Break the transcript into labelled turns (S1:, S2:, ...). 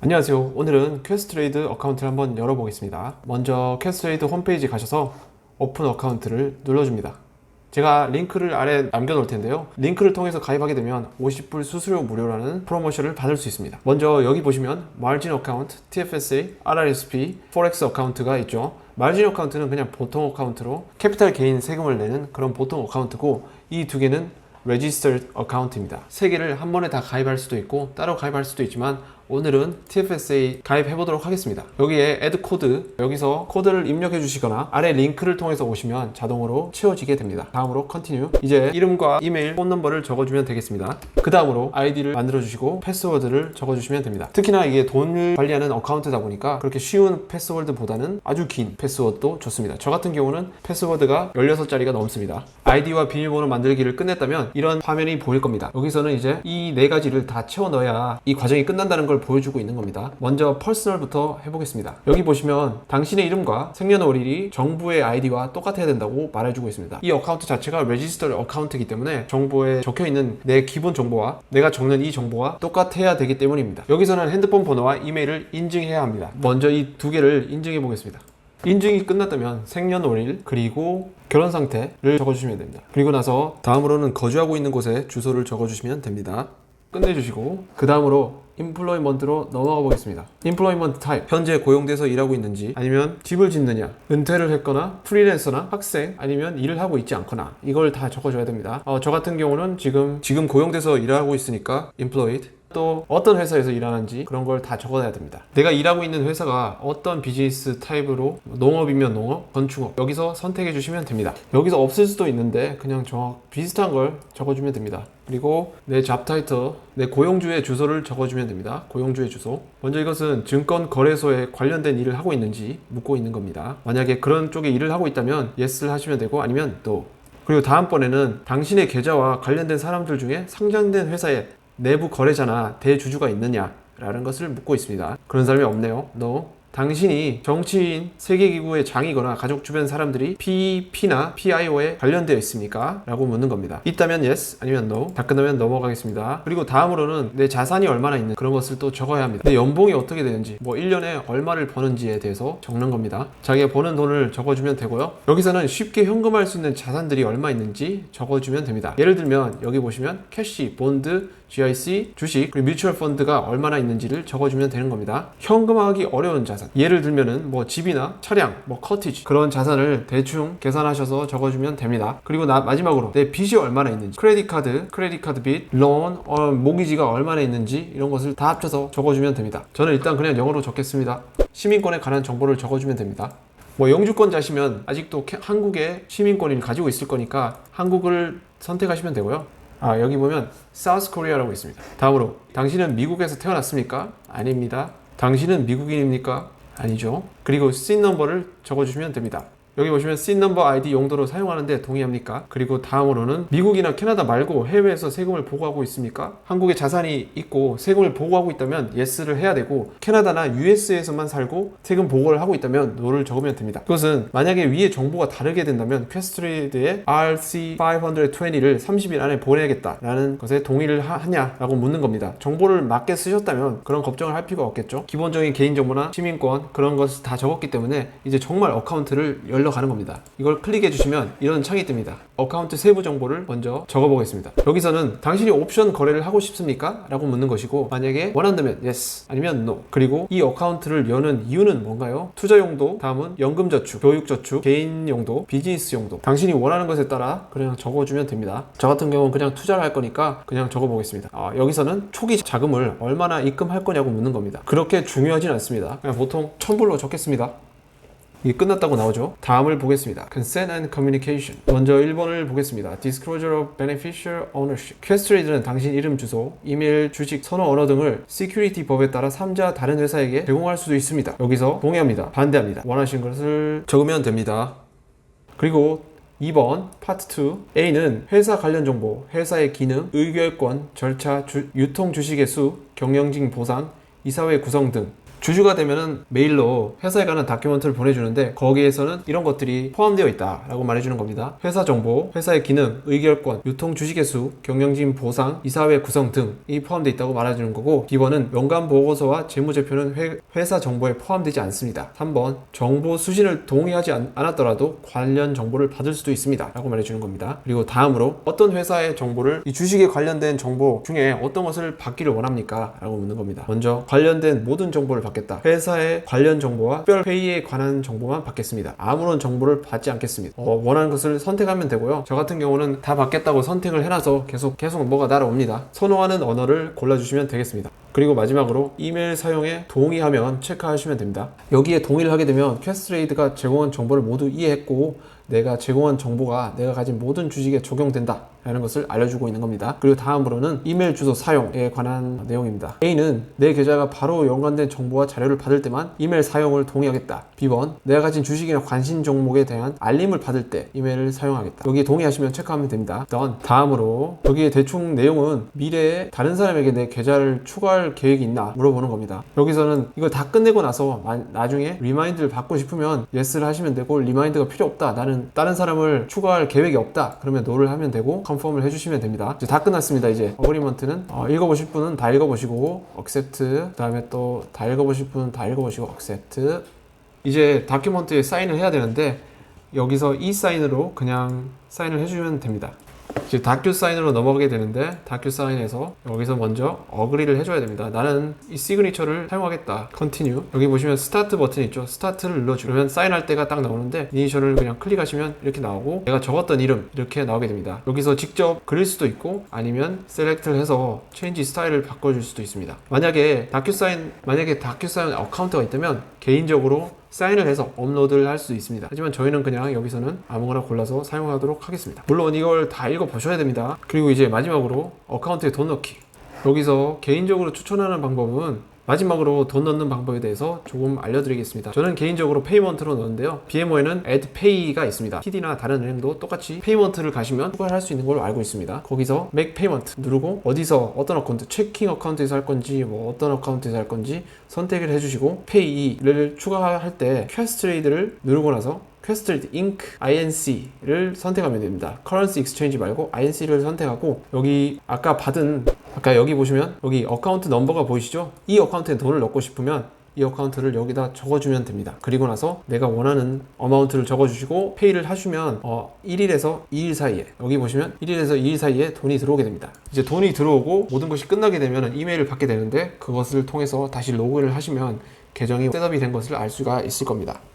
S1: 안녕하세요. 오늘은 퀘스트레이드 어카운트를 한번 열어보겠습니다. 먼저 퀘스트레이드 홈페이지 가셔서 오픈 어카운트를 눌러줍니다. 제가 링크를 아래 남겨놓을 텐데요. 링크를 통해서 가입하게 되면 50불 수수료 무료라는 프로모션을 받을 수 있습니다. 먼저 여기 보시면 마진 어카운트, TFSA, RRSP, 포렉스 어카운트가 있죠. 마진 어카운트는 그냥 보통 어카운트로 캐피탈 개인 세금을 내는 그런 보통 어카운트고, 이 두 개는 Registered 어카운트입니다. 세 개를 한 번에 다 가입할 수도 있고 따로 가입할 수도 있지만 오늘은 TFSA 가입해 보도록 하겠습니다. 여기에 add 코드, 여기서 코드를 입력해 주시거나 아래 링크를 통해서 오시면 자동으로 채워지게 됩니다. 다음으로 continue. 이제 이름과 이메일, 폰 넘버를 적어주면 되겠습니다. 그 다음으로 아이디를 만들어 주시고 패스워드를 적어주시면 됩니다. 특히나 이게 돈을 관리하는 어카운트다 보니까 그렇게 쉬운 패스워드보다는 아주 긴 패스워드도 좋습니다. 저 같은 경우는 패스워드가 16자리가 넘습니다. 아이디와 비밀번호 만들기를 끝냈다면 이런 화면이 보일 겁니다. 여기서는 이제 이 네 가지를 다 채워 넣어야 이 과정이 끝난다는 걸 보여주고 있는 겁니다. 먼저 퍼스널부터 해보겠습니다. 여기 보시면 당신의 이름과 생년월일이 정부의 아이디와 똑같아야 된다고 말해주고 있습니다. 이 어카운트 자체가 레지스터 어카운트이기 때문에 정보에 적혀있는 내 기본 정보와 내가 적는 이 정보와 똑같아야 되기 때문입니다. 여기서는 핸드폰 번호와 이메일을 인증해야 합니다. 먼저 이 두 개를 인증해 보겠습니다. 인증이 끝났다면 생년월일 그리고 결혼 상태를 적어주시면 됩니다. 그리고 나서 다음으로는 거주하고 있는 곳에 주소를 적어주시면 됩니다. 끝내주시고 그 다음으로 employment로 넘어가 보겠습니다. employment type, 현재 고용돼서 일하고 있는지, 아니면 집을 짓느냐, 은퇴를 했거나 프리랜서나 학생, 아니면 일을 하고 있지 않거나, 이걸 다 적어줘야 됩니다. 저 같은 경우는 지금 고용돼서 일하고 있으니까 employed, 또 어떤 회사에서 일하는지 그런 걸 다 적어놔야 됩니다. 내가 일하고 있는 회사가 어떤 비즈니스 타입으로, 농업이면 농업, 건축업, 여기서 선택해 주시면 됩니다. 여기서 없을 수도 있는데 그냥 비슷한 걸 적어주면 됩니다. 그리고 내 잡 타이틀, 내 고용주의 주소를 적어주면 됩니다. 고용주의 주소. 먼저 이것은 증권거래소에 관련된 일을 하고 있는지 묻고 있는 겁니다. 만약에 그런 쪽에 일을 하고 있다면 yes를 하시면 되고, 아니면 no. 그리고 다음번에는 당신의 계좌와 관련된 사람들 중에 상장된 회사에 내부 거래자나 대주주가 있느냐라는 것을 묻고 있습니다. 그런 사람이 없네요. No. 당신이 정치인, 세계기구의 장이거나 가족 주변 사람들이 PEP나 PIO에 관련되어 있습니까? 라고 묻는 겁니다. 있다면 yes, 아니면 no. 다 끝나면 넘어가겠습니다. 그리고 다음으로는 내 자산이 얼마나 있는 그런 것을 또 적어야 합니다. 내 연봉이 어떻게 되는지, 1년에 얼마를 버는지에 대해서 적는 겁니다. 자기가 버는 돈을 적어주면 되고요. 여기서는 쉽게 현금화할 수 있는 자산들이 얼마 있는지 적어주면 됩니다. 예를 들면 여기 보시면 캐시, 본드, GIC, 주식, 그리고 뮤추얼 펀드가 얼마나 있는지를 적어주면 되는 겁니다. 현금화하기 어려운 자산, 예를 들면은 집이나 차량, 커티지, 그런 자산을 대충 계산하셔서 적어주면 됩니다. 그리고 마지막으로 내 빚이 얼마나 있는지, 크레딧 카드 빚, 론, 모기지가 얼마나 있는지, 이런 것을 다 합쳐서 적어주면 됩니다. 저는 일단 그냥 영어로 적겠습니다. 시민권에 관한 정보를 적어주면 됩니다. 영주권자시면 아직도 한국의 시민권을 가지고 있을 거니까 한국을 선택하시면 되고요. 여기 보면 사우스 코리아라고 있습니다. 다음으로 당신은 미국에서 태어났습니까? 아닙니다. 당신은 미국인입니까? 아니죠. 그리고 SIN 넘버를 적어주시면 됩니다. 여기 보시면 SIN 넘버 ID 용도로 사용하는데 동의합니까? 그리고 다음으로는 미국이나 캐나다 말고 해외에서 세금을 보고하고 있습니까? 한국에 자산이 있고 세금을 보고하고 있다면 yes를 해야 되고, 캐나다나 US에서만 살고 세금 보고를 하고 있다면 no를 적으면 됩니다. 그것은 만약에 위에 정보가 다르게 된다면 퀘스트레이드에 RC520를 30일 안에 보내야겠다라는 것에 동의를 하냐라고 묻는 겁니다. 정보를 맞게 쓰셨다면 그런 걱정을 할 필요가 없겠죠. 기본적인 개인정보나 시민권 그런 것을 다 적었기 때문에 이제 정말 어카운트를 가는 겁니다. 이걸 클릭해 주시면 이런 창이 뜹니다. 어카운트 세부 정보를 먼저 적어 보겠습니다. 여기서는 당신이 옵션 거래를 하고 싶습니까? 라고 묻는 것이고, 만약에 원한다면 yes, 아니면 no. 그리고 이 어카운트를 여는 이유는 뭔가요? 투자 용도, 다음은 연금저축, 교육저축, 개인 용도, 비즈니스 용도, 당신이 원하는 것에 따라 그냥 적어주면 됩니다. 저 같은 경우는 그냥 투자를 할 거니까 그냥 적어 보겠습니다. 여기서는 초기 자금을 얼마나 입금할 거냐고 묻는 겁니다. 그렇게 중요하진 않습니다. 그냥 보통 1000불로 적겠습니다. 이게 끝났다고 나오죠. 다음을 보겠습니다. Consent and Communication. 먼저 1번을 보겠습니다. Disclosure of Beneficial Ownership. 퀘스트레이드는 당신 이름, 주소, 이메일, 주식, 선호 언어 등을 시큐리티 법에 따라 3자 다른 회사에게 제공할 수도 있습니다. 여기서 동의합니다, 반대합니다, 원하시는 것을 적으면 됩니다. 그리고 2번 파트 2. A는 회사 관련 정보, 회사의 기능, 의결권, 절차, 유통 주식의 수, 경영진 보상, 이사회 구성 등 주주가 되면은 메일로 회사에 가는 다큐멘트를 보내주는데 거기에서는 이런 것들이 포함되어 있다 라고 말해주는 겁니다. 회사 정보, 회사의 기능, 의결권, 유통 주식의 수, 경영진 보상, 이사회 구성 등이 포함되어 있다고 말해주는 거고, 기본은 연간 보고서와 재무제표는 회사 정보에 포함되지 않습니다. 3번 정보 수신을 동의하지 않았더라도 관련 정보를 받을 수도 있습니다 라고 말해주는 겁니다. 그리고 다음으로 어떤 회사의 정보를, 이 주식에 관련된 정보 중에 어떤 것을 받기를 원합니까? 라고 묻는 겁니다. 먼저 관련된 모든 정보를 받겠다. 회사의 관련 정보와 특별 회의에 관한 정보만 받겠습니다. 아무런 정보를 받지 않겠습니다. 원하는 것을 선택하면 되고요. 저 같은 경우는 다 받겠다고 선택을 해놔서 계속 뭐가 날아옵니다. 선호하는 언어를 골라주시면 되겠습니다. 그리고 마지막으로 이메일 사용에 동의하면 체크하시면 됩니다. 여기에 동의를 하게 되면 퀘스트레이드가 제공한 정보를 모두 이해했고 내가 제공한 정보가 내가 가진 모든 주식에 적용된다 라는 것을 알려주고 있는 겁니다. 그리고 다음으로는 이메일 주소 사용에 관한 내용입니다. A는 내 계좌가 바로 연관된 정보와 자료를 받을 때만 이메일 사용을 동의하겠다. B번 내가 가진 주식이나 관심 종목에 대한 알림을 받을 때 이메일을 사용하겠다. 여기에 동의하시면 체크하면 됩니다. 다음으로 여기에 대충 내용은 미래에 다른 사람에게 내 계좌를 추가할 계획이 있나 물어보는 겁니다. 여기서는 이걸 다 끝내고 나서 나중에 리마인드를 받고 싶으면 yes를 하시면 되고, 리마인드가 필요 없다, 나는 다른 사람을 추가할 계획이 없다, 그러면 no를 하면 되고 컨펌을 해주시면 됩니다. 이제 다 끝났습니다. 이제 어그리먼트는 읽어보실 분은 다 읽어보시고 accept, 그 다음에 또 다 읽어보실 분은 다 읽어보시고 accept. 이제 다큐먼트에 사인을 해야 되는데 여기서 이 사인으로 그냥 사인을 해주면 됩니다. 이제 다큐 사인으로 넘어가게 되는데 다큐 사인에서 여기서 먼저 어그리를 해줘야 됩니다. 나는 이 시그니처를 사용하겠다. 컨티뉴. 여기 보시면 스타트 버튼이 있죠. 스타트를 눌러주면 사인할 때가 딱 나오는데 이니셜을 그냥 클릭하시면 이렇게 나오고 내가 적었던 이름 이렇게 나오게 됩니다. 여기서 직접 그릴 수도 있고 아니면 셀렉트를 해서 체인지 스타일을 바꿔줄 수도 있습니다. 만약에 다큐 사인 어카운트가 있다면 개인적으로 사인을 해서 업로드를 할 수 있습니다. 하지만 저희는 그냥 여기서는 아무거나 골라서 사용하도록 하겠습니다. 물론 이걸 다 읽어보셔야 됩니다. 그리고 이제 마지막으로 어카운트에 돈 넣기. 여기서 개인적으로 추천하는 방법은 마지막으로 돈 넣는 방법에 대해서 조금 알려드리겠습니다. 저는 개인적으로 페이먼트로 넣는데요. BMO에는 Add Pay가 있습니다. TD나 다른 은행도 똑같이 페이먼트를 가시면 추가를 할 수 있는 걸로 알고 있습니다. 거기서 Make Payment 누르고 어디서 어떤 어카운트, 체킹 어카운트에서 할 건지 뭐 어떤 어카운트에서 할 건지 선택을 해주시고 Pay를 추가할 때 퀘스트레이드를 누르고 나서 퀘스트레이드 Inc. INC를 선택하면 됩니다. Currency Exchange 말고 INC를 선택하고 아까 여기 보시면 여기 어카운트 넘버가 보이시죠? 이 어카운트에 돈을 넣고 싶으면 이 어카운트를 여기다 적어주면 됩니다. 그리고 나서 내가 원하는 어마운트를 적어주시고 페이를 하시면 1일에서 2일 사이에, 여기 보시면 1일에서 2일 사이에 돈이 들어오게 됩니다. 이제 돈이 들어오고 모든 것이 끝나게 되면 이메일을 받게 되는데 그것을 통해서 다시 로그인을 하시면 계정이 셋업이 된 것을 알 수가 있을 겁니다.